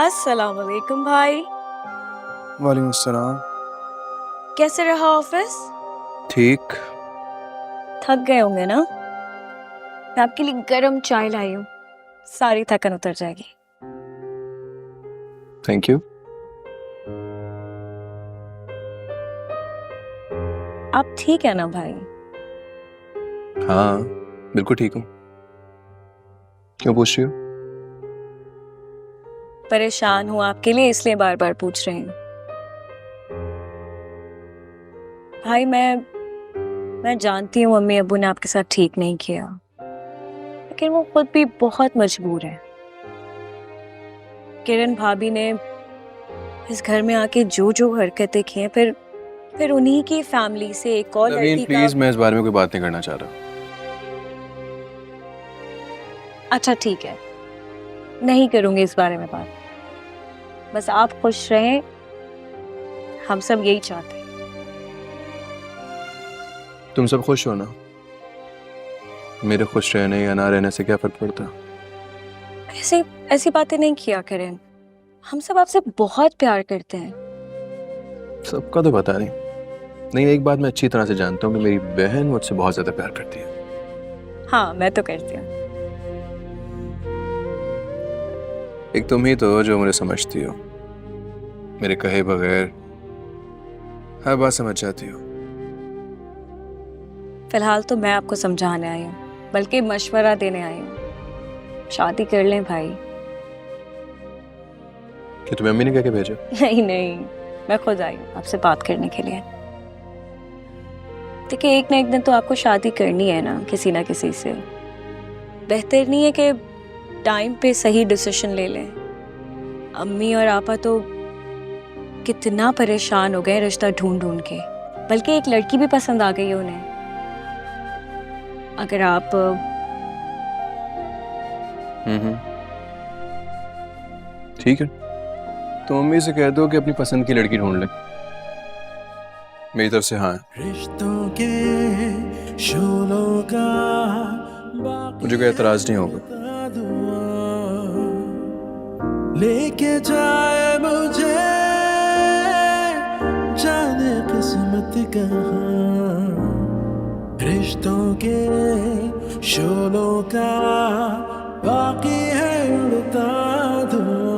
अस्सलाम वालेकुम भाई। वालेकुम अस्सलाम। कैसे रहा ऑफिस? ठीक। थक गए होंगे ना? मैं आपके लिए गरम चाय लाई हूँ, सारी थकन उतर जाएगी। Thank you. आप ठीक है ना भाई? हाँ बिल्कुल ठीक हूँ। क्यों पूछ रही हो? परेशान हूँ आपके लिए, इसलिए बार बार पूछ रही हूँ। भाई मैं जानती हूँ मम्मी अब्बू ने आपके साथ ठीक नहीं किया, लेकिन वो खुद भी बहुत मजबूर है। किरण भाभी ने इस घर में आके जो जो हरकतें की हैं, फिर उन्हीं की फैमिली से एक और नवीन लड़की प्लीज, का। मैं इस बारे में कोई बात नहीं करना चाह रहा। अच्छा ठीक है, नहीं करूंगी इस बारे में बात। बस आप खुश रहें, हम सब यही चाहते हैं। तुम सब खुश हो ना? मेरे खुश रहने या ना रहने से क्या फर्क पड़ता? ऐसे ऐसी बातें नहीं किया करें, हम सब आपसे बहुत प्यार करते हैं। सबका तो पता नहीं। नहीं, एक बात मैं अच्छी तरह से जानता हूँ कि मेरी बहन मुझसे बहुत ज्यादा प्यार करती है। हाँ मैं तो करती हूँ। एक तुम ही तो हो जो मुझे समझती हो, मेरे कहे बगैर हर बात समझ जाती हो। फिलहाल तो मैं आपको समझाने आई हूँ, बल्कि मशवरा देने आई हूँ। शादी कर लें भाई। कि तुम्हें अम्मी ने क्या क्या भेजा? नहीं नहीं, मैं खुद आई हूँ आपसे बात करने के लिए। देखिए एक ना एक दिन तो आपको शादी करनी है ना किसी से। बेहतर नहीं है कि टाइम पे सही डिसीजन ले लें। अम्मी और आपा तो कितना परेशान हो गए रिश्ता ढूंढ ढूंढ के, बल्कि एक लड़की भी पसंद आ गई है उन्हें। अगर आप ठीक है, तो मम्मी से कह दो कि अपनी पसंद की लड़की ढूंढ ले। मेरी तरफ से हाँ है। रिश्तों के शोलों का मुझे कोई एतराज नहीं होगा। लेके जाए मुझे जाने किस्मत कहाँ। रिश्तों के शोलों का बाकी है उड़ता धुआं।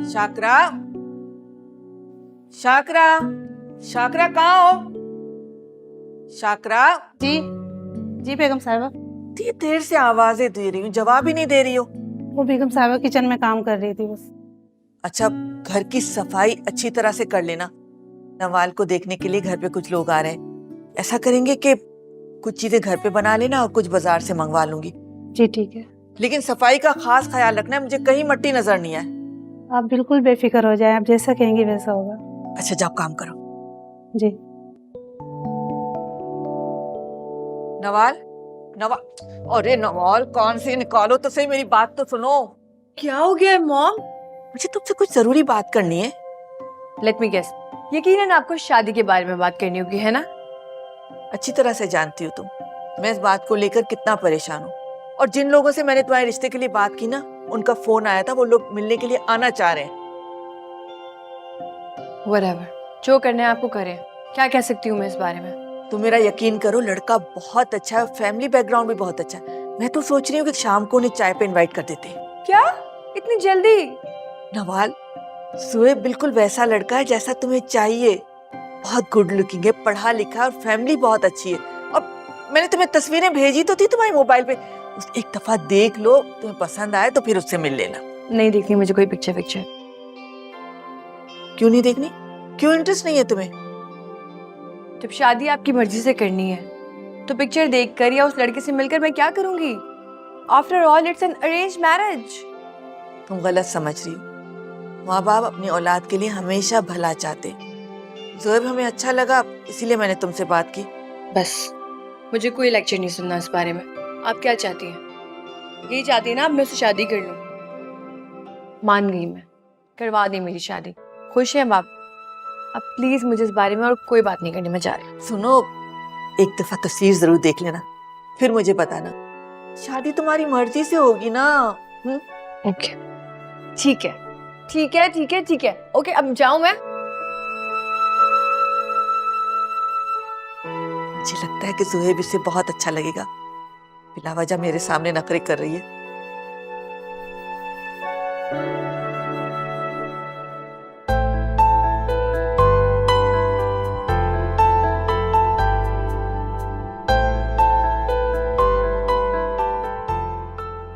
शाकरा, शाकरा, शाकरा कहाँ हो? शाकरा। जी जी बेगम साहिबा। इतनी देर से आवाजें दे रही हूँ, जवाब ही नहीं दे रही हो। वो बेगम साहिबा किचन में काम कर रही थी बस। अच्छा, घर की सफाई अच्छी तरह से कर लेना। नवाल को देखने के लिए घर पे कुछ लोग आ रहे हैं। ऐसा करेंगे कि कुछ चीजें घर पे बना लेना और कुछ बाजार से मंगवा लूंगी। जी ठीक है। लेकिन सफाई का खास ख्याल रखना है, मुझे कहीं मट्टी नजर नहीं आए। आप बिल्कुल बेफिक्र हो जाएं, आप जैसा कहेंगे वैसा होगा। अच्छा जाओ काम करो। जी। नवाल, नवाल, अरे नवाल कान से निकालो तो सही, मेरी बात तो सुनो। क्या हो गया है मॉम? मुझे तुमसे कुछ जरूरी बात करनी है। लेट मी गेस, यकीनन आपको शादी के बारे में बात करनी होगी, है ना? अच्छी तरह से जानती हो तुम, मैं इस बात को लेकर कितना परेशान हूँ। और जिन लोगों से मैंने तुम्हारे रिश्ते के लिए बात की ना, उनका फोन आया था, वो लोग मिलने के लिए आना चाह रहे हैं। Whatever, जो करना है आपको करें, क्या कह सकती हूँ मैं इस बारे में। तुम मेरा यकीन करो, लड़का बहुत अच्छा है, फैमिली बैकग्राउंड भी बहुत अच्छा है। मैं तो सोच रही हूँ कि शाम को उन्हें चाय पे इनवाइट कर देते हैं। क्या इतनी जल्दी? नवाल, सुहेब बिल्कुल वैसा लड़का है जैसा तुम्हें चाहिए। बहुत गुड लुकिंग है, पढ़ा लिखा और फैमिली बहुत अच्छी है। और मैंने तुम्हें तस्वीरें भेजी तो थी तुम्हारे मोबाइल पे, उस एक दफा देख लो, तुम्हें पसंद आए तो फिर उससे मिल लेना। नहीं देखनी मुझे कोई पिक्चर। क्यों नहीं देखनी? क्यों इंटरेस्ट नहीं है तुम्हें? जब शादी आपकी मर्जी से करनी है तो पिक्चर देखकर या उस लड़के से मिलकर मैं क्या करूंगी? After all it's an arrange marriage. तुम गलत समझ रही हो। माँ बाप अपनी औलाद के लिए हमेशा भला चाहते। ज़ोएब हमें अच्छा लगा, इसीलिए मैंने तुमसे बात की। बस मुझे कोई लेक्चर नहीं सुनना इस बारे में। आप क्या चाहती हैं? यही चाहती है ना अब मैं उससे शादी कर लूं? मान गई मैं, करवा दी मेरी शादी। खुश हैं बाप? अब प्लीज मुझे इस बारे में और कोई बात नहीं करनी, मैं जा रही हूँ। सुनो, एक दफा तस्वीर जरूर देख लेना, फिर मुझे बताना। शादी तुम्हारी मर्जी से होगी ना? ओके ठीक है ठीक है ठीक है ठीक है। ओके अब जाऊं मैं? मुझे लगता है कि ज़ोएब इसे बहुत अच्छा लगेगा। बिला वजह मेरे सामने नखरे कर रही है।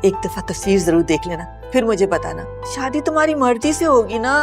एक दफा तस्वीर जरूर देख लेना, फिर मुझे बताना। शादी तुम्हारी मर्जी से होगी ना?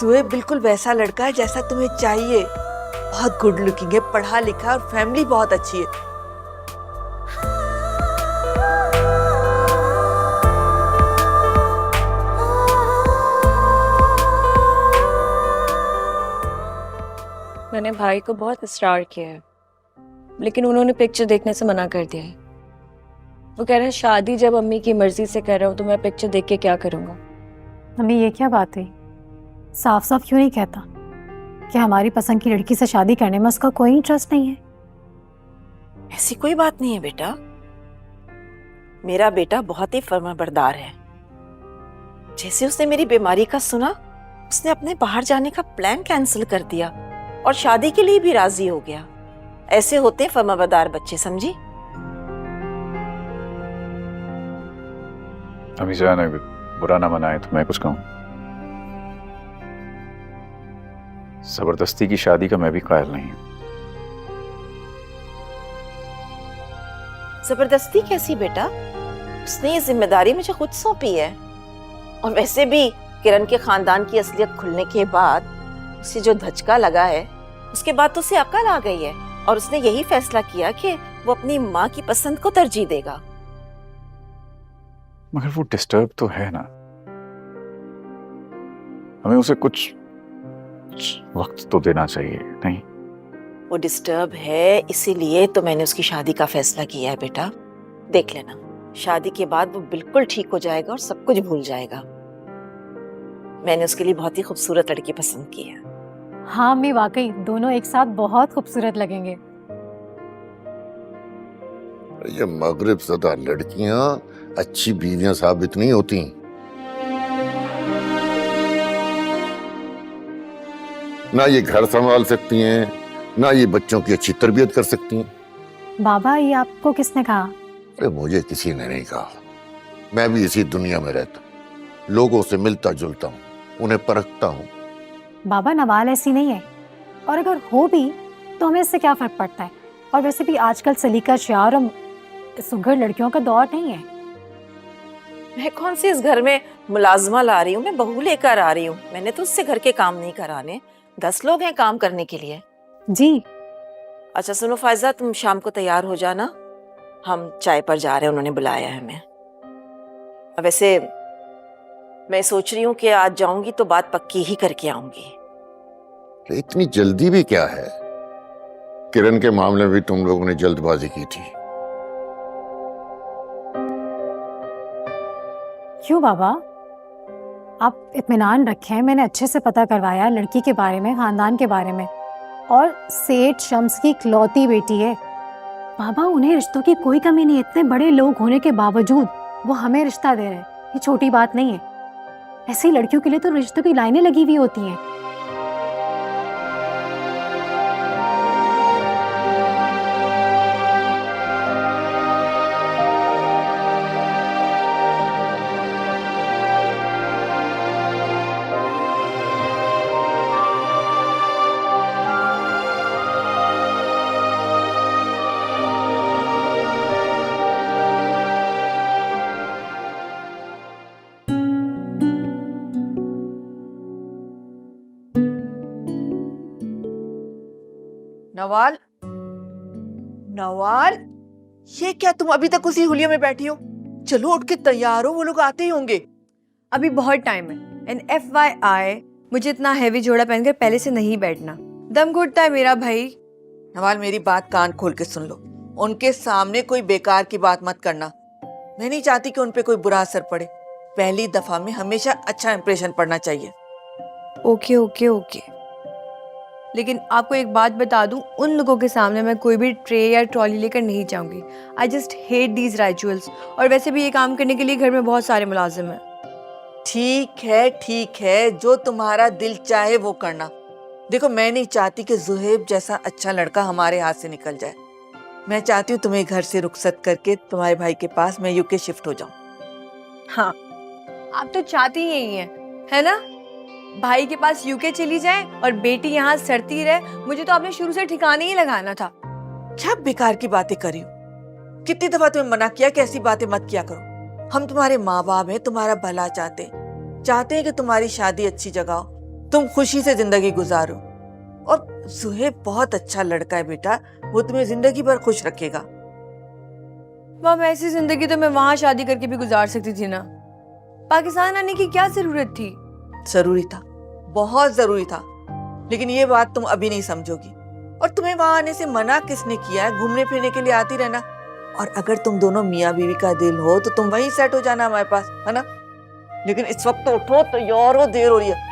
ज़ोएब बिल्कुल वैसा लड़का है जैसा तुम्हें चाहिए। बहुत गुड लुकिंग है, पढ़ा लिखा और फैमिली बहुत अच्छी है। मैंने भाई को बहुत इस्रार किया है, लेकिन उन्होंने पिक्चर देखने से मना कर दिया है। वो कह रहे हैं शादी जब अम्मी की मर्जी से कर रहा हूँ तो मैं पिक्चर देख के क्या करूँगा। हमें ये क्या बात है? साफ साफ क्यों नहीं कहता कि हमारी पसंद की लड़की से शादी करने में उसका कोई इंटरेस्ट नहीं है? ऐसी कोई बात नहीं है बेटा। मेरा बेटा बहुत ही फर्माबरदार है। जैसे उसने मेरी बीमारी का सुना, उसने अपने बाहर जाने का प्लान कैंसिल कर दिया और शादी के लिए भी राजी हो गया। ऐसे होते हैं फर्माबरदार बच्चे, समझी? अभी जाना, बुरा ना मनाए तो मैं कुछ कहूँ। जबरदस्ती की शादी का मैं भी कायल नहीं हूं। जबरदस्ती कैसी बेटा? उसने ये जिम्मेदारी मुझे खुद सौंपी है। और वैसे भी किरण के खानदान की असलियत खुलने के बाद उसे जो धचका लगा है, उसके बाद तो उसे अकल आ गई है और उसने यही फैसला किया कि वो अपनी माँ की पसंद को तरजीह देगा। मगर वो डिस्टर्ब तो है ना, हमें उसे कुछ वक्त तो देना चाहिए, नहीं? वो डिस्टर्ब है, इसीलिए तो मैंने उसकी शादी का फैसला किया है बेटा। देख लेना, शादी के बाद वो बिल्कुल ठीक हो जाएगा और सब कुछ भूल जाएगा। मैंने उसके लिए बहुत ही खूबसूरत लड़की पसंद की है। हाँ अम्मी, वाकई दोनों एक साथ बहुत खूबसूरत लगेंगे। ये मगरिब ज़दा लड़कियां अच्छी बीवियां साबित नहीं होती। ना ये घर संभाल सकती हैं, ना ये बच्चों की अच्छी तरबियत कर सकती हैं। बाबा, ये आपको किसने कहा? अरे मुझे किसी ने नहीं कहा। मैं भी इसी दुनिया में रहता, लोगों से मिलता जुलता हूँ, उन्हें परखता हूँ। बाबा, नवाल ऐसी नहीं है, और अगर हो भी तो हमें इससे क्या फर्क पड़ता है? और वैसे भी आजकल सलीका शार और सुघड़ लड़कियों का दौर नहीं है। मैं कौन सी इस घर में मुलाजमा ला रही हूँ? मैं बहू लेकर आ रही हूँ। मैंने तो उससे घर के काम नहीं कराने। 10 लोग हैं काम करने के लिए। जी। अच्छा सुनो फायजा, तुम शाम को तैयार हो जाना, हम चाय पर जा रहे हैं, उन्होंने बुलाया है हमें। अब वैसे मैं सोच रही हूँ कि आज जाऊंगी तो बात पक्की ही करके आऊंगी। इतनी जल्दी भी क्या है? किरण के मामले में भी तुम लोगों ने जल्दबाजी की थी। क्यों बाबा? आप इत्मीनान रखें, मैंने अच्छे से पता करवाया लड़की के बारे में, खानदान के बारे में, और सेठ शम्स की इकलौती बेटी है। बाबा उन्हें रिश्तों की कोई कमी नहीं है, इतने बड़े लोग होने के बावजूद वो हमें रिश्ता दे रहे हैं, ये छोटी बात नहीं है। ऐसी लड़कियों के लिए तो रिश्तों की लाइनें लगी हुई होती हैं। नवाल, नवाल, ये क्या तुम अभी तक उसी हुलिया में बैठी हो? चलो उठ के तैयार हो, वो लोग आते ही होंगे। अभी बहुत टाइम है। एंड FYI, मुझे इतना हैवी जोड़ा पहनकर पहले से नहीं बैठना, दम घुटता है मेरा भाई। नवाल, मेरी बात कान खोल के सुन लो। उनके सामने कोई बेकार की बात मत करना। मैं नहीं चाहती कि उन पे कोई बुरा असर पड़े। पहली दफा में हमेशा अच्छा इंप्रेशन पड़ना चाहिए। ओके ओके ओके, लेकिन आपको एक बात बता दूं, उन लोगों के सामने मैं कोई भी ट्रे या ट्रॉली लेकर नहीं जाऊंगी। I just hate these rituals. और वैसे भी ये काम करने के लिए घर में बहुत सारे मुलाजिम हैं। ठीक है, जो तुम्हारा दिल चाहे वो करना। देखो, मैं नहीं चाहती कि जुहेब जैसा अच्छा लड़का हमारे हाथ से निकल जाए। मैं चाहती हूँ तुम्हें घर से रुखसत करके तुम्हारे भाई के पास मैं यूके शिफ्ट हो जाऊं। हाँ, आप तो चाहती ही यही हैं, है ना? भाई के पास यूके चली जाए और बेटी यहाँ सड़ती रहे। मुझे तो आपने शुरू से ठिकाने ही लगाना था। क्या बेकार की बातें करी हो? कितनी दफा तुम्हें मना किया कि ऐसी बातें मत किया करो। हम तुम्हारे माँ बाप हैं, तुम्हारा भला चाहते हैं कि तुम्हारी शादी अच्छी जगह हो, तुम खुशी से जिंदगी गुजारो। और सुहेब बहुत अच्छा लड़का है बेटा, वो तुम्हें जिंदगी भर खुश रखेगा। माम, ऐसी जिंदगी तो मैं वहां शादी करके भी गुजार सकती थी ना। पाकिस्तान आने की क्या जरूरत थी? जरूरी था, बहुत जरूरी था, लेकिन ये बात तुम अभी नहीं समझोगी। और तुम्हें वहां आने से मना किसने किया है? घूमने फिरने के लिए आती रहना। और अगर तुम दोनों मियाँ बीवी का दिल हो तो तुम वहीं सेट हो जाना हमारे पास, है ना? लेकिन इस वक्त तो उठो, तैयार हो, देर हो रही है।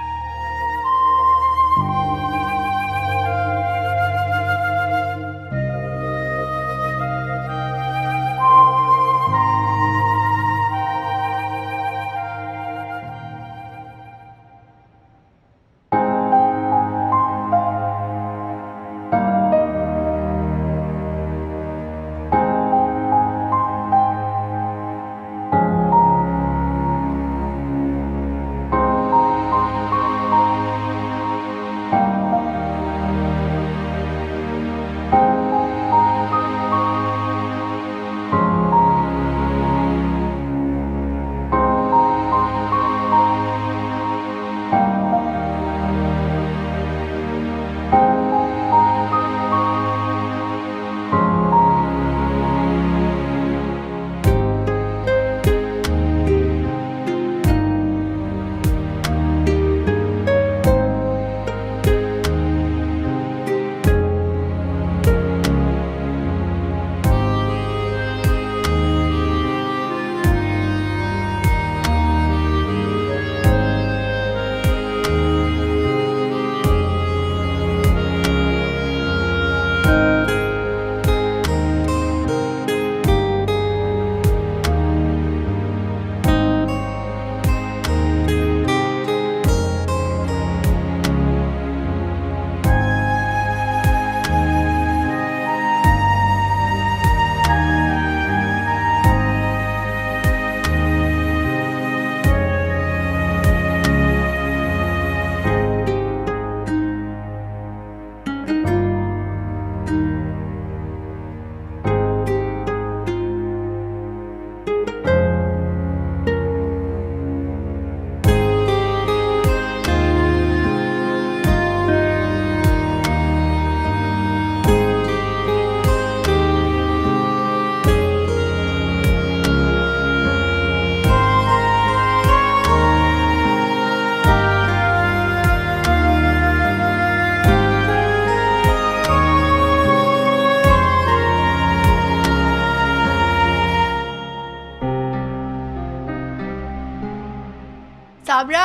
साबरा,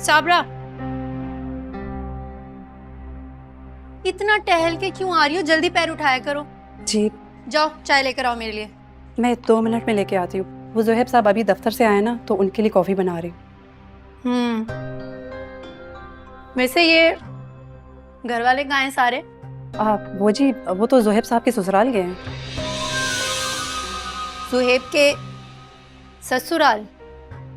साबरा, इतना टहल के क्यों आ रही हो? जल्दी पैर उठाया करो। जी जाओ चाय लेकर आओ मेरे लिए। मैं 2 मिनट में लेके आती हूँ। वो जोहेब साहब अभी दफ्तर से आए ना, तो उनके लिए कॉफ़ी बना रही हूँ। वैसे ये घर वाले कहाँ हैं सारे? वो जी, वो तो जोहेब साहब के ससुराल गए हैं। सुहेब के ससुराल?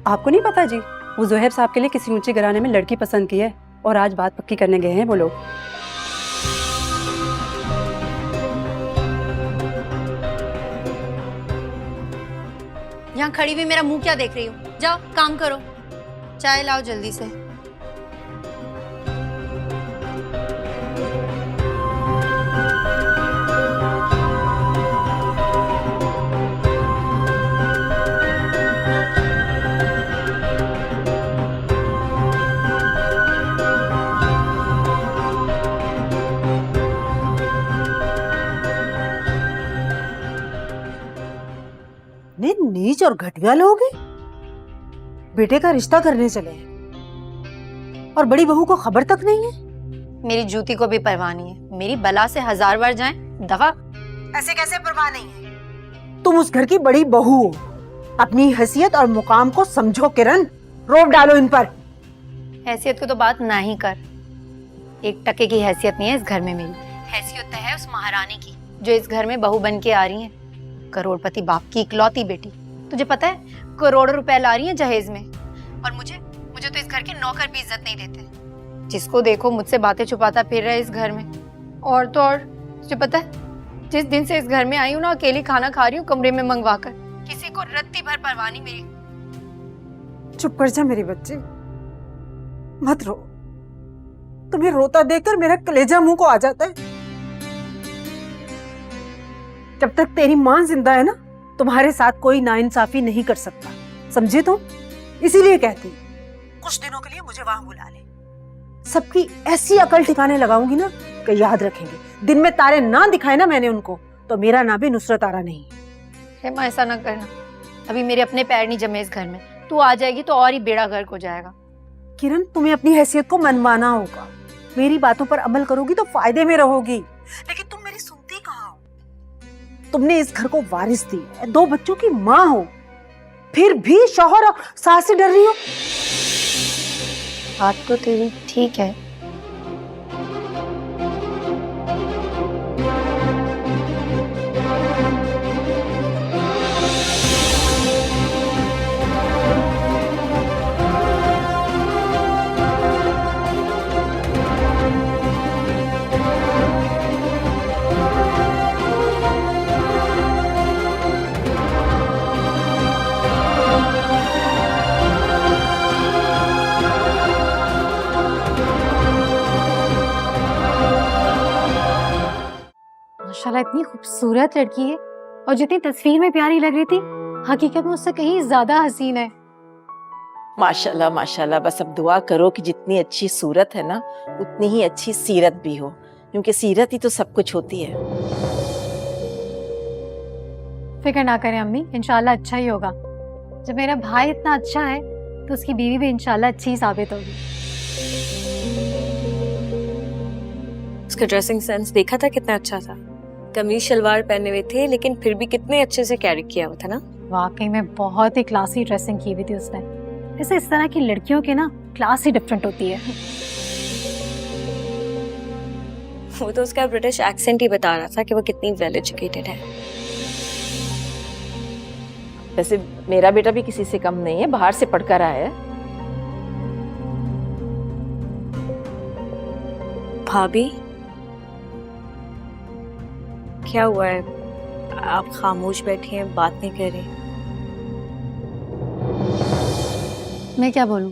आपको नहीं पता जी? वो जोहेब साहब के लिए किसी ऊंचे घराने में लड़की पसंद की है और आज बात पक्की करने गए हैं वो लोग। यहाँ खड़ी हुई मेरा मुंह क्या देख रही हो? जाओ काम करो, चाय लाओ जल्दी से। ने नीच और घटिया लोग हैं। बेटे का रिश्ता करने चले हैं और बड़ी बहू को खबर तक नहीं है। मेरी जूती को भी परवाह नहीं है। मेरी बला से 1000 बार जाएं, दफा। ऐसे कैसे परवाह नहीं है? तुम उस घर की बड़ी बहू हो। अपनी हैसियत और मुकाम को समझो किरण, रोब डालो इन पर। हैसियत को तो बात ना ही कर। 1 टके की हैसियत नहीं है इस घर में। मेरी हैसियत है उस महारानी की जो इस घर में बहू बन के आ रही है। करोड़पति बाप की इकलौती बेटी। तुझे पता है करोड़ों रुपए ला रही है जहेज में। और मुझे तो इस घर के नौकर भी इज्जत नहीं देते। जिसको देखो मुझसे बातें छुपाता फिर रहा है इस घर में। और तो और तुझे पता है, जिस दिन से इस घर में आई हूँ ना, अकेली खाना खा रही हूँ कमरे में मंगवा कर। किसी को रत्ती भर परवाह नहीं मेरी। चुप कर जा मेरी बच्ची, मत रो। तुम्हें रोता देखकर मेरा कलेजा मुंह को आ जाता है। जब तक तेरी मां जिंदा है ना, तुम्हारे साथ कोई नाइंसाफी नहीं कर सकता, समझे तुम? इसीलिए कहती कुछ दिनों के लिए मुझे वहां बुला ले। सबकी ऐसी अकल ठिकाने लगाऊंगी ना कि याद रखेंगे। दिन में तारे ना दिखाए ना मैंने उनको, तो मेरा ना भी नुसरत आरा नहीं। हेमा ऐसा ना करना। अभी मेरे अपने पैर नहीं जमे इस घर में। तू आ जाएगी तो और ही बेड़ा गर्क हो जाएगा। किरण, तुम्हें अपनी हैसियत को मनवाना होगा। मेरी बातों पर अमल करोगी तो फायदे में रहोगी। लेकिन तुम मेरी सुनती कहाँ हो? तुमने इस घर को वारिस दी है, 2 बच्चों की माँ हो, फिर भी शौहर और सास से डर रही हो। बात तो तेरी ठीक है। माशाल्लाह इतनी खूबसूरत लड़की है और जितनी तस्वीर में प्यारी लग रही थी, हकीकत में उससे कहीं ज्यादा हसीन है। माशाल्लाह माशाल्लाह। बस अब दुआ करो कि जितनी अच्छी सूरत है ना, उतनी ही अच्छी सीरत भी हो, क्योंकि सीरत ही तो सब कुछ होती है। फिक्र ना करें अम्मी, इंशाल्लाह अच्छा ही होगा। जब मेरा भाई इतना अच्छा है तो उसकी बीवी भी इंशाल्लाह अच्छी ही साबित होगी। उसका ड्रेसिंग सेंस देखा था कितना अच्छा था। कमीज शलवार पहने हुए थे लेकिन फिर भी कितने अच्छे से कैरी किया हुआ था ना। वाकई में बहुत ही क्लासी ड्रेसिंग की हुई थी उसने। वैसे इस तरह की लड़कियों के ना क्लास ही डिफरेंट होती है। वो तो उसका ब्रिटिश एक्सेंट ही बता रहा था कि वो कितनी वेल एजुकेटेड है। वैसे मेरा बेटा भी किसी से कम नहीं है, बाहर से पढ़कर आया है। भाभी, क्या हुआ है? आप खामोश बैठी हैं, बात नहीं कर रही। मैं क्या बोलूं,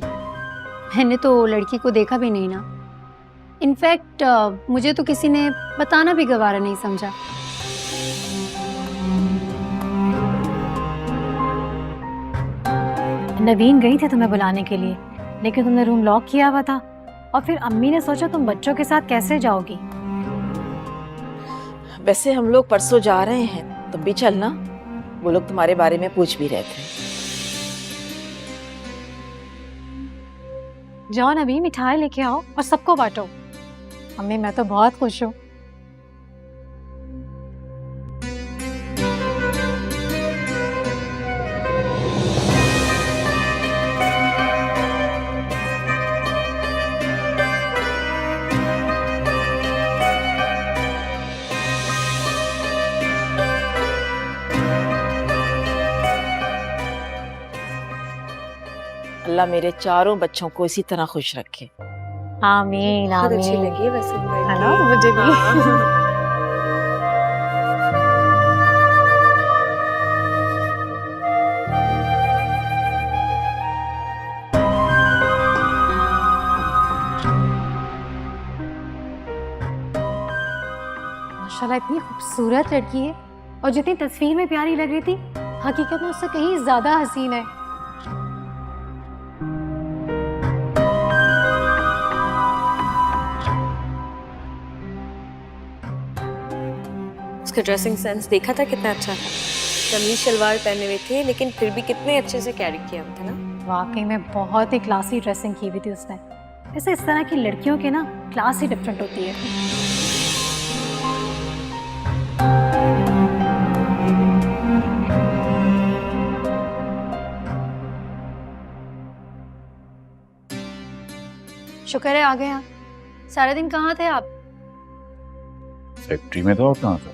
मैंने तो लड़की को देखा भी नहीं ना। इनफैक्ट मुझे तो किसी ने बताना भी गवारा नहीं समझा। नवीन गई थी तुम्हें बुलाने के लिए, लेकिन तुमने रूम लॉक किया हुआ था और फिर अम्मी ने सोचा तुम बच्चों के साथ कैसे जाओगी। वैसे हम लोग परसों जा रहे हैं, तुम भी चलना। वो लोग तुम्हारे बारे में पूछ भी रहे थे। जाओ ना भी, मिठाई लेके आओ और सबको बांटो। मम्मी मैं तो बहुत खुश हूँ। अल्लाह मेरे चारों बच्चों को इसी तरह खुश रखे। आमीन बहुत अच्छी आमीन। लगी वैसे है ना, मुझे भी। माशाल्लाह इतनी खूबसूरत लड़की है, और जितनी तस्वीर में प्यारी लग रही थी हकीकत में उससे कहीं ज्यादा हसीन है। उसका ड्रेसिंग सेंस देखा था कितना अच्छा था। कमीज शलवार पहने हुए थे लेकिन फिर भी कितने अच्छे से कैरी किया हुआ था ना। वाकई में बहुत ही क्लासी ड्रेसिंग की हुई थी उसने। वैसे इस तरह की लड़कियों की ना क्लास ही डिफरेंट होती है। शुक्र है आ गए आप। सारा दिन कहाँ थे आप? फैक्ट्री में था। और कहाँ था?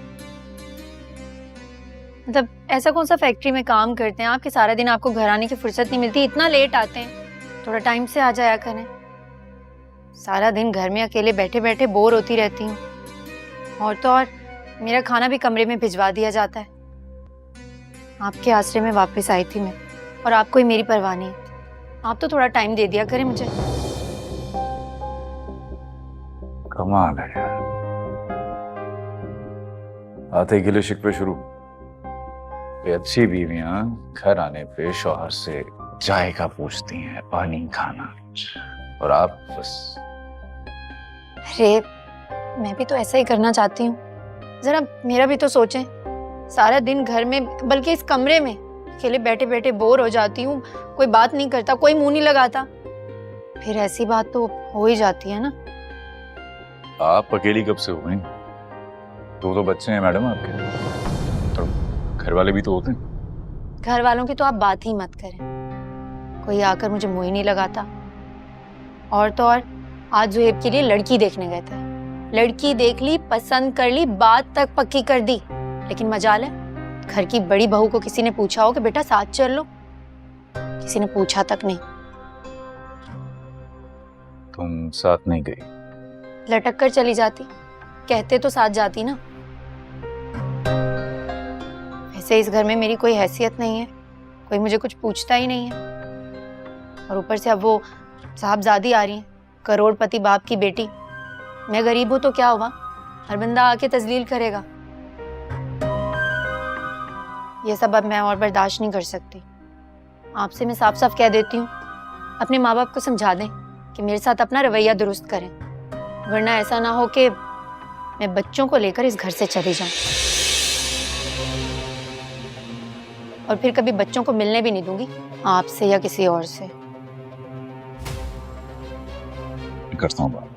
मतलब ऐसा कौन सा फैक्ट्री में काम करते हैं आप कि सारा दिन आपको घर आने की फुर्सत नहीं मिलती? इतना लेट आते हैं, थोड़ा टाइम से आ जाया करें। सारा दिन घर में अकेले बैठे बैठे बोर होती रहती हूँ। और तो और मेरा खाना भी कमरे में भिजवा दिया जाता है। आपके आश्रय में वापस आई थी मैं, और आपको ही मेरी परवाह नहीं। आप तो थोड़ा टाइम दे दिया करें मुझे। कमाल है यार, आते गिले शिकवे शुरू। ये अच्छी बीवियां घर आने पे शौहर से चाय का पूछती हैं, पानी खाना, और आप बस। अरे मैं भी तो ऐसा ही करना चाहती हूँ। जरा मेरा भी तो सोचें। सारा दिन घर में, बल्कि इस कमरे में अकेले बैठे बैठे बोर हो जाती हूँ। कोई बात नहीं करता, कोई मुंह नहीं लगाता। फिर ऐसी बात तो हो ही जाती है ना। आप अकेली कब से हुई? दो बच्चे हैं मैडम आपके, और घर वाले भी तो होते हैं। घर वालों की तो आप बात ही मत करें। कोई आकर मुझे मुंह ही नहीं लगाता। और तो और आज जुहेब के लिए लड़की देखने गए थे। लड़की देख ली, पसंद कर ली, बात तक पक्की कर दी। लेकिन मजाल है, घर की बड़ी बहू को किसी ने पूछा हो कि बेटा साथ चल लो? किसी ने पूछा तक नहीं। तुम साथ नहीं गई? लटक कर चली जाती, कहते तो साथ जाती ना। वैसे इस घर में मेरी कोई हैसियत नहीं है, कोई मुझे कुछ पूछता ही नहीं है। और ऊपर से अब वो साहबजादी आ रही है, करोड़पति बाप की बेटी। मैं गरीब हूं तो क्या हुआ, हर बंदा आके तजलील करेगा। ये सब अब मैं और बर्दाश्त नहीं कर सकती। आपसे मैं साफ साफ कह देती हूँ, अपने माँ बाप को समझा दें कि मेरे साथ अपना रवैया दुरुस्त करें, वरना ऐसा ना हो कि मैं बच्चों को लेकर इस घर से चली जाऊं और फिर कभी बच्चों को मिलने भी नहीं दूंगी आपसे या किसी और से। करता हूँ बात।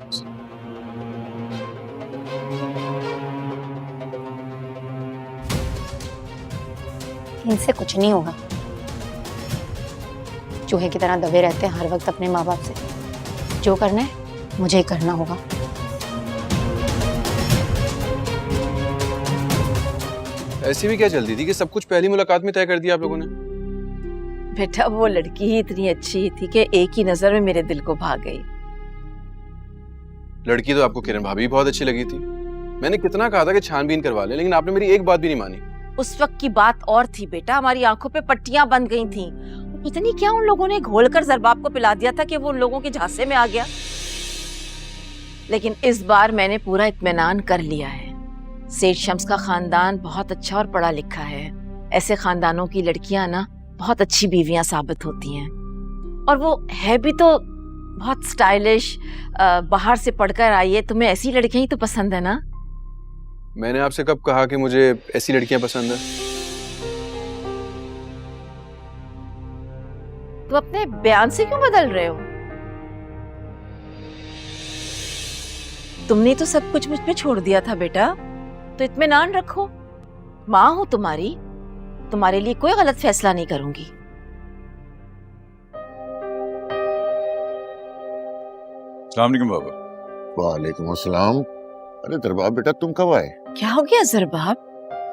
इनसे कुछ नहीं होगा, चूहे की तरह दबे रहते हैं हर वक्त अपने माँ बाप से। जो करना है मुझे ही करना होगा। ऐसी भी क्या जल्दी थी कि सब कुछ पहली मुलाकात में तय कर दिया आप लोगों ने? बेटा वो लड़की ही इतनी अच्छी थी कि एक ही नजर में मेरे दिल को भा गई। लड़की तो आपको किरण भाभी भी बहुत अच्छी लगी थी। मैंने कितना कहा था कि छानबीन करवा ले, लेकिन आपने मेरी एक बात भी नहीं मानी। उस वक्त की बात और थी बेटा, हमारी आंखों पे पट्टियां बंध गई थीं। पता नहीं क्या उन लोगों ने घोलकर जरबाब को पिला दिया था कि वो उन लोगों के झांसे में आ गया। लेकिन इस बार मैंने पूरा इत्मीनान कर लिया है। सेठ शम्स का खानदान बहुत अच्छा और पढ़ा लिखा है। ऐसे खानदानों की लड़कियां ना बहुत अच्छी बीवियां साबित होती हैं। और वो है भी तो बहुत स्टाइलिश, बाहर से पढ़कर आई है। तुम्हें ऐसी लड़कियां ही तो पसंद है ना? मैंने आपसे कब कहा कि मुझे ऐसी लड़कियां पसंद है? तो अपने बयान से क्यों बदल रहे हो? तुमने तो सब कुछ मुझ पे छोड़ दिया था बेटा, तो इत्मीनान रखो। माँ हूं तुम्हारे लिए कोई गलत फैसला नहीं करूंगी। अस्सलाम वालेकुम बाबा। वालेकुम अस्सलाम। अरे दरबार बेटा, तुम कब आए? क्या हो गया जरबाब,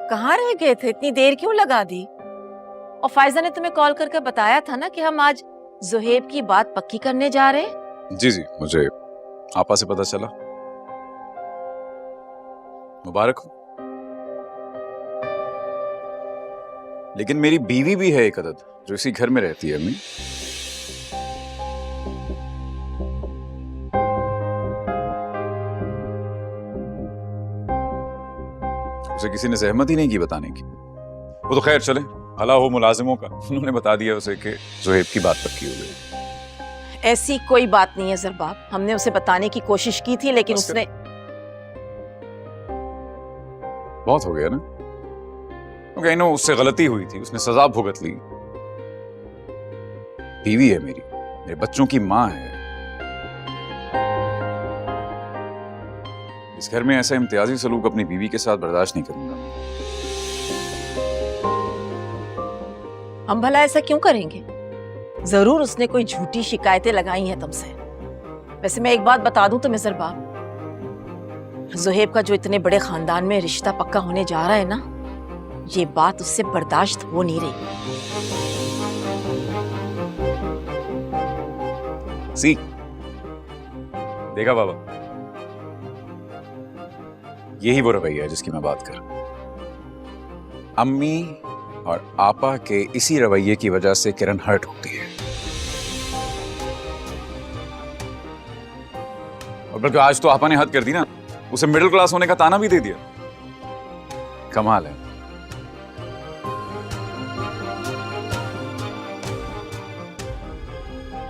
कहाँ रह गए थे? इतनी देर क्यों लगा दी? और फायजा ने तुम्हें कॉल करके बताया था ना कि हम आज ज़ुहैब की बात पक्की करने जा रहे हैं। जी जी, मुझे आपा से पता चला। मुबारक हो। लेकिन मेरी बीवी भी है एक अदद, जो इसी घर में रहती है। अम्मी, उसे किसी ने सहमत ही नहीं की बताने की। वो तो खैर चले, भला हो मुलाजिमों का, उन्होंने बता दिया उसे कि ज़ुहैब की बात पक्की हो गई। ऐसी कोई बात नहीं है जरबाब, हमने उसे बताने की कोशिश की थी लेकिन उसने। बहुत हो गया ना, क्योंकि नो उससे गलती हुई थी, उसने सजा भुगत ली। बीवी है मेरी, मेरे बच्चों की माँ है। इस घर में ऐसा इम्तियाजी सलूक अपनी बीवी के साथ बर्दाश्त नहीं करूंगा। हम भला ऐसा क्यों करेंगे? जरूर उसने कोई झूठी शिकायतें लगाई हैं तुमसे। वैसे मैं एक बात बता दूं तुम्हें जरबाब, ज़ुहैब का जो इतने बड़े खानदान में रिश्ता पक्का होने जा रहा है ना, ये बात उससे बर्दाश्त हो नहीं रही। सी देखा बाबा, यही वो रवैया है जिसकी मैं बात कर रहा हूं। अम्मी और आपा के इसी रवैये की वजह से किरण हर्ट होती है। और बल्कि आज तो आपा ने हद कर दी ना, उसे मिडिल क्लास होने का ताना भी दे दिया। कमाल है।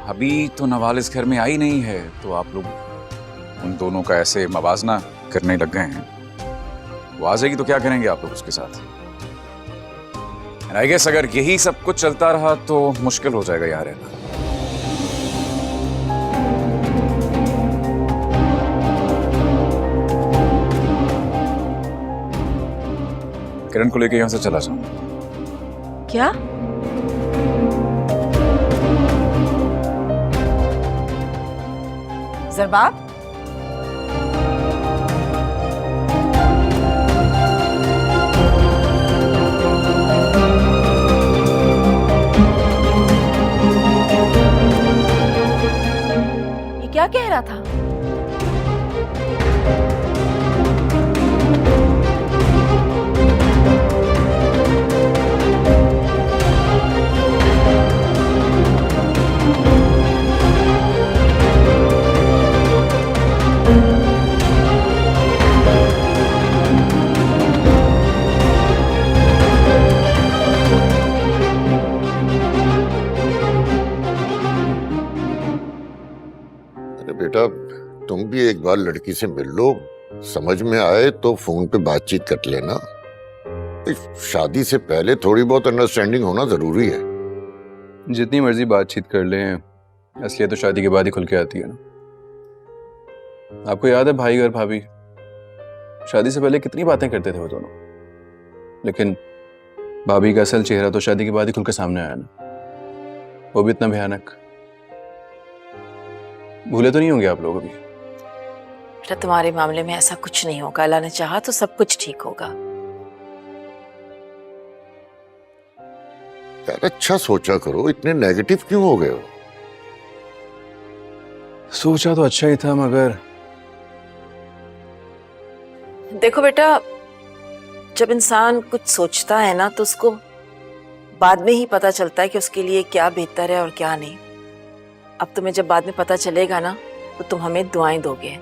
अभी तो नवाल इस घर में आई नहीं है, तो आप लोग उन दोनों का ऐसे मवाजना करने लग गए हैं। वो आ जाएगी तो क्या करेंगे आप लोग उसके साथ? आई गेस अगर यही सब कुछ चलता रहा तो मुश्किल हो जाएगा यहाँ रहना। किरण को लेके यहां से चला जाऊं। क्या? जरबाब, ये क्या कह रहा था? बेटा, तुम भी एक बार लड़की से मिल लो, समझ में आए तो फोन पे बातचीत कर लेना। शादी से पहले थोड़ी बहुत अंडरस्टैंडिंग होना जरूरी है। जितनी मर्जी बातचीत कर लें, असलियत तो शादी के बाद ही खुल के आती है ना। आपको याद है भाई और भाभी शादी से पहले कितनी बातें करते थे वो दोनों, लेकिन भाभी का असल चेहरा तो शादी के बाद ही खुल के सामने आया ना, वो भी इतना भयानक। भूले तो नहीं होंगे आप लोग अभी? बेटा, तुम्हारे मामले में ऐसा कुछ नहीं होगा। अल्लाह ने चाहा तो सब कुछ ठीक होगा। यार अच्छा सोचा करो, इतने नेगेटिव क्यों हो गए हो? सोचा तो अच्छा ही था, मगर देखो बेटा, जब इंसान कुछ सोचता है ना तो उसको बाद में ही पता चलता है कि उसके लिए क्या बेहतर है और क्या नहीं। अब तुम्हें जब बाद में पता चलेगा ना तो तुम हमें दुआएं दोगे।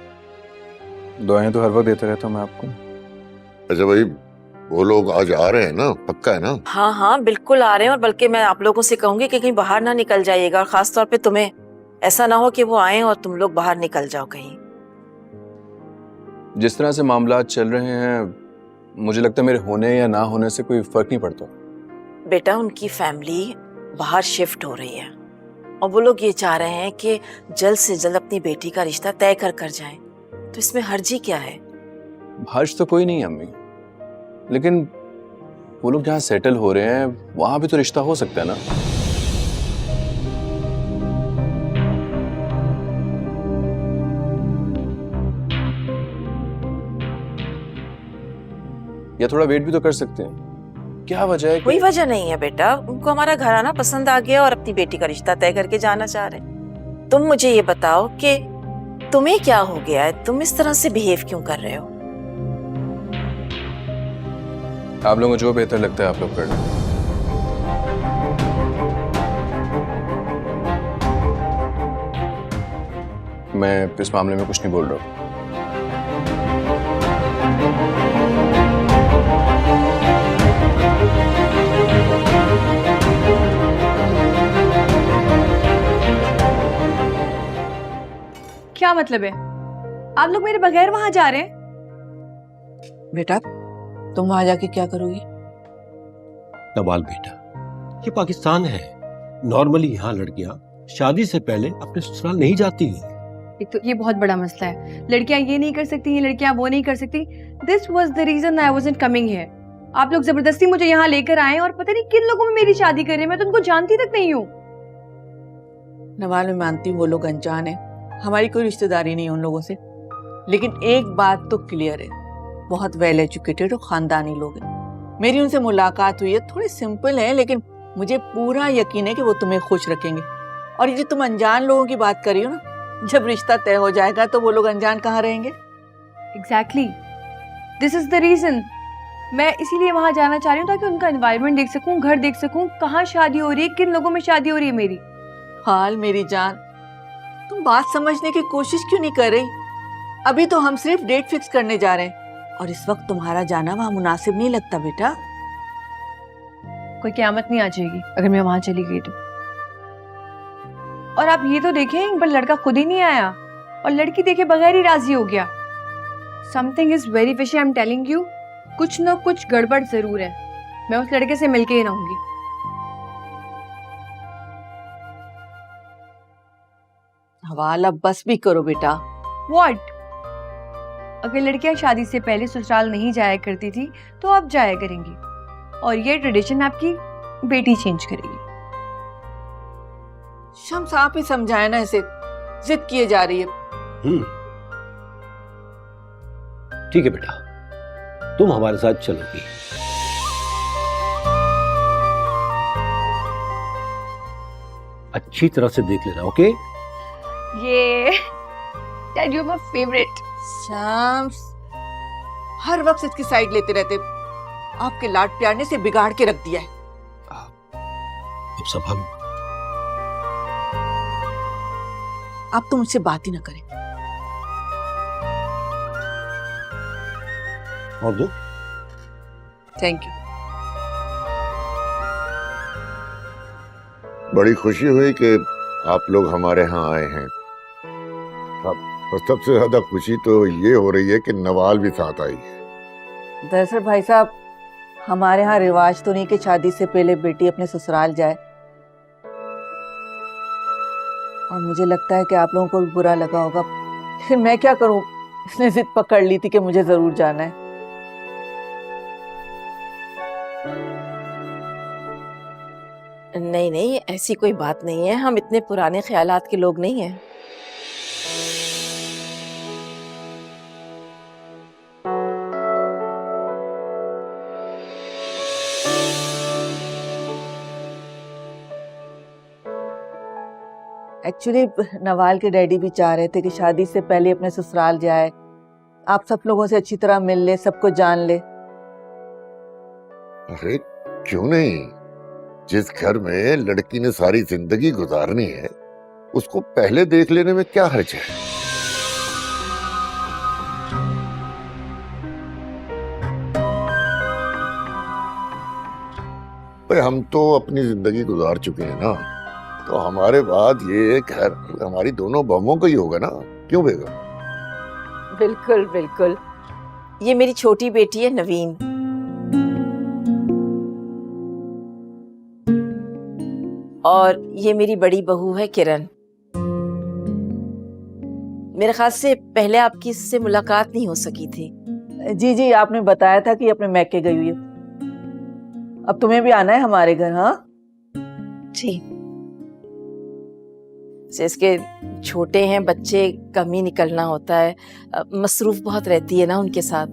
दुआएं तो हर वक्त देता रहता हूं मैं आपको। अच्छा भाई, वो लोग आज आ रहे हैं ना? पक्का है ना? हाँ हाँ बिल्कुल आ रहे हैं, और बल्कि मैं आप लोगों से कहूंगी कि कहीं बाहर ना निकल जाइएगा, और खास तौर पे तुम्हें ऐसा ना हो कि वो आए और तुम लोग बाहर निकल जाओ कहीं। जिस तरह से मामलात चल रहे हैं, मुझे लगता है मेरे होने या ना होने से कोई फर्क नहीं पड़ता। बेटा, उनकी फैमिली बाहर शिफ्ट हो रही है और वो लोग ये चाह रहे हैं कि जल्द से जल्द अपनी बेटी का रिश्ता तय कर जाएं, तो इसमें हर्जी क्या है? हर्ष तो कोई नहीं है अम्मी, लेकिन वो लोग जहाँ सेटल हो रहे हैं वहां भी तो रिश्ता हो सकता है ना। या थोड़ा वेट भी तो कर सकते हैं। क्या वजह है कोई वजह नहीं है बेटा, उनको हमारा घराना पसंद आ गया और अपनी बेटी का रिश्ता तय करके जाना चाह रहे हैं। तुम मुझे ये बताओ कि तुम्हें क्या हो गया है, तुम इस तरह से बिहेव क्यों कर रहे हो? आप लोगों को जो बेहतर लगता है आप लोग कर लो। मैं इस मामले में कुछ नहीं बोल रहा हूँ। क्या मतलब है? आप लोग मेरे बगैर वहां जा रहे हैं? बेटा तुम वहां जाके क्या करोगी? नवाल बेटा, ये पाकिस्तान है। नॉर्मली यहाँ लड़कियां शादी से पहले अपने ससुराल नहीं जाती हैं। एक तो ये बहुत बड़ा मसला है, लड़कियां ये नहीं कर सकती, ये लड़कियां वो नहीं कर सकती। This was the reason I wasn't coming here. आप लोग जबरदस्ती मुझे यहाँ लेकर आए और पता नहीं किन लोगों में मेरी शादी कर रहे हैं, मैं तो उनको जानती तक नहीं हूँ। नवाल, मैं मानती हूँ वो लोग अनजान है, हमारी कोई रिश्तेदारी नहीं है उन लोगों से, लेकिन एक बात तो क्लियर है, बहुत वेल एजुकेटेड और खानदानी लोग हैं। मेरी उनसे मुलाकात हुई है, थोड़े सिंपल है, लेकिन मुझे पूरा यकीन है कि वो तुम्हें खुश रखेंगे। और ये जो तुम अनजान लोगों की बात कर रही हो ना, जब रिश्ता तय हो जाएगा तो वो लोग अनजान कहाँ रहेंगे? Exactly, this is the reason. मैं इसीलिए वहां जाना चाह रही हूँ ताकि उनका एनवायरनमेंट देख सकूं, घर देख सकूं, कहाँ शादी हो रही है, किन लोगों में शादी हो रही है मेरी। हाल मेरी जान, तुम बात समझने की कोशिश क्यों नहीं कर रही? अभी तो हम सिर्फ डेट फिक्स करने जा रहे हैं और इस वक्त तुम्हारा जाना वहां मुनासिब नहीं लगता बेटा। कोई क़यामत नहीं आ जाएगी अगर मैं वहां चली गई तो। और आप ये तो देखें, एक बार लड़का खुद ही नहीं आया और लड़की देखे बगैर ही राजी हो गया। Something is very fishy, I am telling you. कुछ न कुछ गड़बड़ जरूर है। मैं उस लड़के से मिलके ही रहूंगी। हवाला बस भी करो बेटा। व्हाट? अगर लड़कियां शादी से पहले ससुराल नहीं जाया करती थी तो अब जाया करेंगी, और ये ट्रेडिशन आपकी बेटी चेंज करेगी। शम्स आप ही समझाए ना, इसे जिद किए जा रही है। ठीक है बेटा, तुम हमारे साथ चलोगी। अच्छी तरह से देख लेना, ओके? ये dad you are my favourite. Shams हर वक्त इसकी साइड लेते रहते, आपके लाड प्यार ने इसे बिगाड़ के रख दिया है। अब सब हम आप तो मुझसे बात ही ना करें। और दो। Thank you. बड़ी खुशी हुई कि आप लोग हमारे यहाँ आए हैं। और सबसे ज्यादा खुशी तो ये हो रही है कि नवाल भी साथ आई है। दरअसल भाई साहब, हमारे यहाँ रिवाज तो नहीं कि शादी से पहले बेटी अपने ससुराल जाए, और मुझे लगता है कि आप लोगों को भी बुरा लगा होगा, लेकिन मैं क्या करूं, इसने जिद पकड़ ली थी कि मुझे जरूर जाना है। नहीं नहीं, ऐसी कोई बात नहीं है, हम इतने पुराने ख्यालात के लोग नहीं हैं। एक्चुअली नवाल के डैडी भी चाह रहे थे कि शादी से पहले अपने ससुराल जाए, आप सब लोगों से अच्छी तरह मिल ले, सबको जान ले। अरे क्यों नहीं, जिस घर में लड़की ने सारी जिंदगी गुजारनी है उसको पहले देख लेने में क्या हर्ज है? भाई हम तो अपनी जिंदगी गुजार चुके हैं ना, तो हमारे बाद ये घर हमारी दोनों बहनों का ही होगा ना, क्यों बेगम? बिल्कुल बिल्कुल। ये मेरी छोटी बेटी है नवीन, और ये मेरी बड़ी बहू है किरण। मेरे ख्याल से पहले आपकी इससे मुलाकात नहीं हो सकी थी। जी जी, आपने बताया था कि अपने मैके गई हुई है। अब तुम्हें भी आना है हमारे घर। हाँ जी, से इसके छोटे हैं बच्चे, कम ही निकलना होता है, मसरूफ बहुत रहती है ना उनके साथ।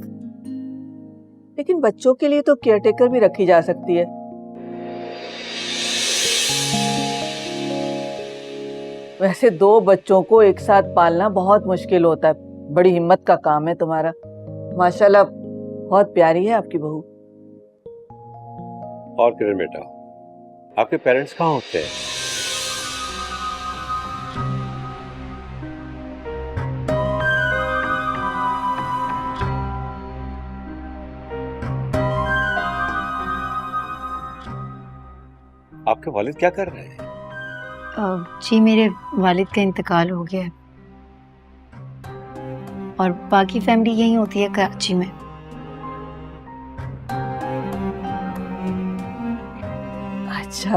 लेकिन बच्चों के लिए तो केयरटेकर भी रखी जा सकती है। वैसे 2 बच्चों को एक साथ पालना बहुत मुश्किल होता है। बड़ी हिम्मत का काम है तुम्हारा। माशाल्लाह, बहुत प्यारी है आपकी बहू। और किरण बेटा, आपके पेरेंट्स कहाँ होते हैं? आपके वालिद क्या कर रहे हैं? जी मेरे वालिद का इंतकाल हो गया है और बाकी फैमिली यहीं होती है कराची में। अच्छा,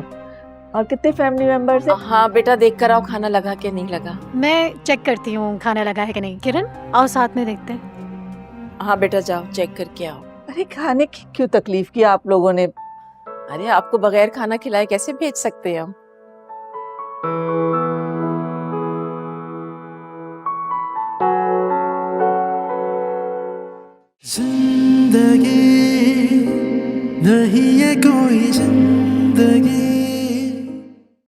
और कितने फैमिली मेंबर्स हैं? हाँ बेटा, देख कर आओ खाना लगा के नहीं लगा। मैं चेक करती हूँ खाना लगा है कि नहीं। किरण आओ साथ में देखते हैं। हाँ बेटा, जाओ चेक करके आओ। अरे खाने की क्यों तकलीफ की आप लोगों ने? अरे आपको बगैर खाना खिलाए कैसे भेज सकते हैं हम? जिंदगी नहीं है कोई जिंदगी